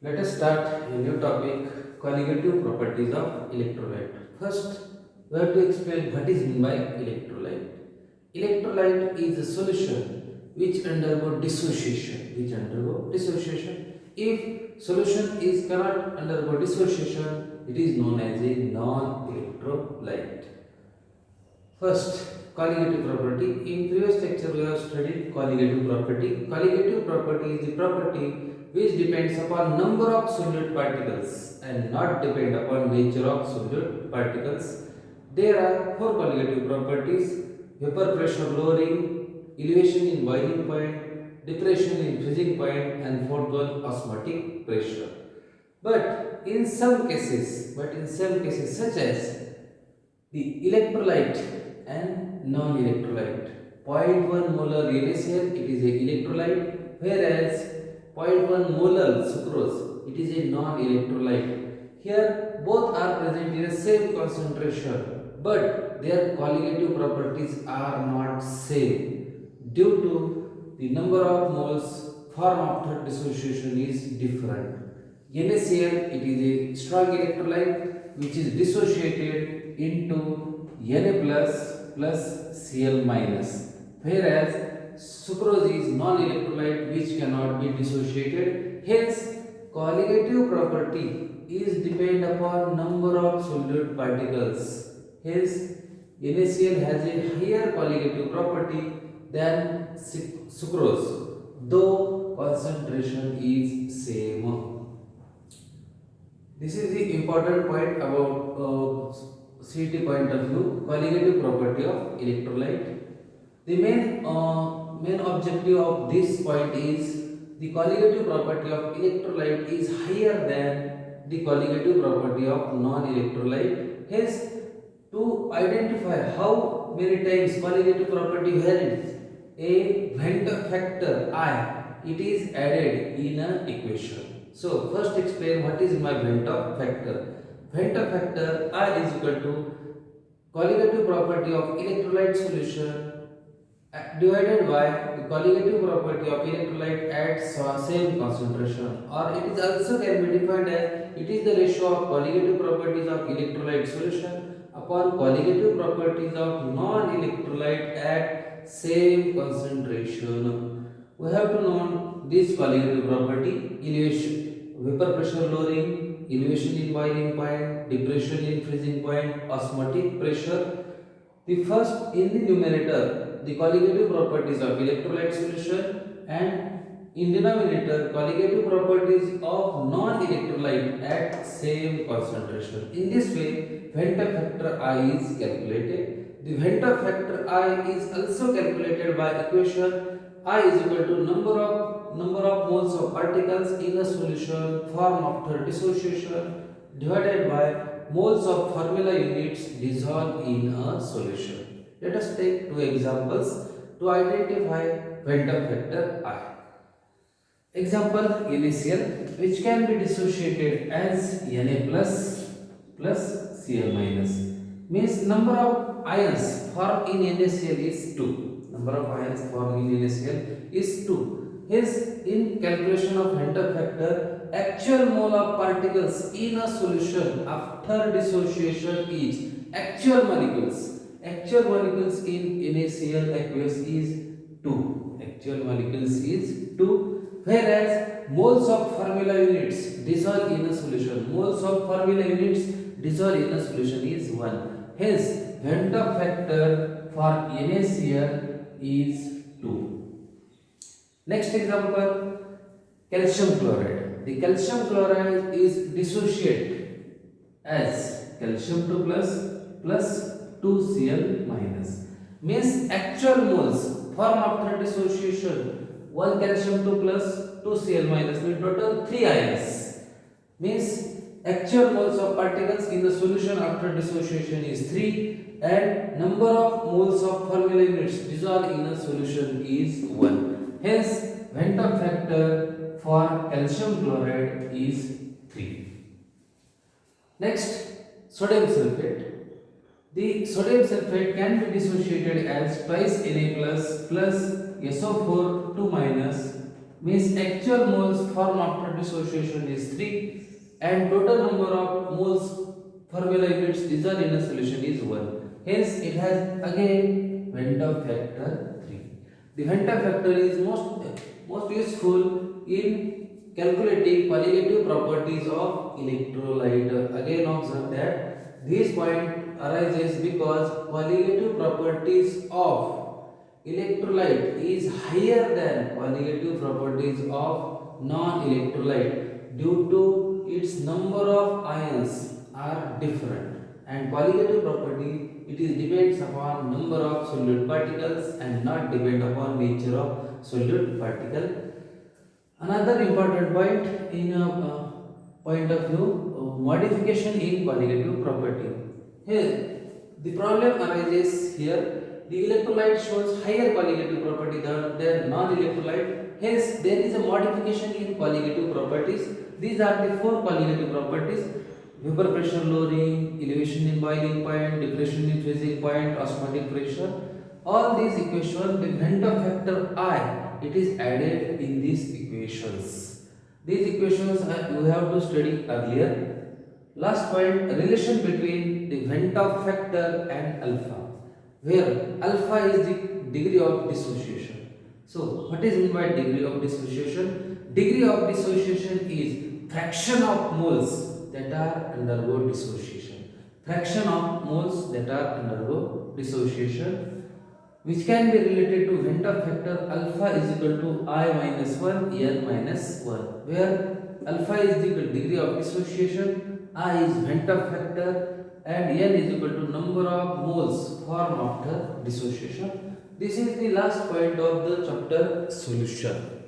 Let us start a new topic, colligative properties of electrolyte. First, we have to explain what is meant by electrolyte. Electrolyte is a solution which undergo dissociation. If solution is cannot undergo dissociation, it is known as a non-electrolyte. First, colligative property. In previous lecture, we have studied colligative property. Colligative property is the property which depends upon number of solute particles and not depend upon nature of solute particles. There are four colligative properties: vapor pressure lowering, elevation in boiling point, depression in freezing point, and fourth one osmotic pressure. But in some cases, such as the electrolyte and non-electrolyte. 0.1 molar NaCl, it is a electrolyte, whereas 0.1 molar sucrose, it is a non-electrolyte. Here both are present in the same concentration, but their colligative properties are not same due to the number of moles formed after dissociation is different. NaCl, it is a strong electrolyte which is dissociated into Na plus Cl minus, whereas sucrose is non-electrolyte which cannot be dissociated. Hence, colligative property is depend upon number of solute particles. Hence, NaCl has a higher colligative property than sucrose, though concentration is same. This is the important point about CET point of view, colligative property of electrolyte. The main objective of this point is the colligative property of electrolyte is higher than the colligative property of non-electrolyte. Hence, to identify how many times colligative property varies, a Venter factor I, it is added in an equation. So first explain what is my Venter factor. Venter factor I is equal to colligative property of electrolyte solution divided by the colligative property of electrolyte at same concentration, or it is also can be defined as it is the ratio of colligative properties of electrolyte solution upon colligative properties of non-electrolyte at same concentration. We have to know this colligative property: elevation, vapor pressure lowering, elevation in boiling point, depression in freezing point, osmotic pressure. The first in the numerator, the colligative properties of electrolyte solution, and in denominator, colligative properties of non-electrolyte at same concentration. In this way, Venter factor I is calculated. The Venter factor I is also calculated by equation I is equal to number of moles of particles in a solution formed after dissociation divided by moles of formula units dissolved in a solution. Let us take two examples to identify Venter factor I. Example, NaCl, which can be dissociated as Na plus Cl minus, means number of ions formed in NaCl is 2. Number of ions formed in NaCl is 2. Hence, in calculation of Venter factor, actual mole of particles in a solution after dissociation is actual molecules. Actual molecules in NaCl aqueous is 2. Actual molecules is 2. Whereas moles of formula units dissolved in a solution, moles of formula units dissolved in a solution is 1. Hence, Venter factor for NaCl is 2. Next example, calcium chloride. The calcium chloride is dissociated as calcium 2 plus 2Cl minus. Means actual moles formed after dissociation, 1 calcium 2 plus 2Cl minus, means total 3 ions. Means actual moles of particles in the solution after dissociation is 3, and number of moles of formula units dissolved in a solution is 1. Hence, Venter factor for calcium chloride is 3. Next, sodium sulfate. The sodium sulfate can be dissociated as twice Na plus SO4 2 minus means actual moles formed after dissociation is 3 and total number of moles formula units dissolved in a solution is 1. Hence it has again Venta factor 3. The Venta factor is most useful in calculating qualitative properties of electrolyte. Again observe that this point arises because qualitative properties of electrolyte is higher than qualitative properties of non-electrolyte due to its number of ions are different, and qualitative property it is depends upon number of solute particles and not depend upon nature of solute particle. Another important point in a point of view, modification in qualitative property. Here, the problem arises here. The electrolyte shows higher qualitative property than non-electrolyte. Hence, there is a modification in qualitative properties. These are the four qualitative properties: vapor pressure lowering, elevation in boiling point, depression in freezing point, osmotic pressure. All these equations, the Venta factor I, it is added in these equations. These equations you have to study earlier. Last point, relation between the Venta factor and alpha, where alpha is the degree of dissociation. So, what is meant by degree of dissociation? Degree of dissociation is fraction of moles that are undergo dissociation. Fraction of moles that are undergo dissociation, which can be related to Venta factor alpha is equal to I minus 1 n minus 1, where alpha is the degree of dissociation, I is Venta factor, and n is equal to number of moles formed after dissociation. This is the last point of the chapter solution.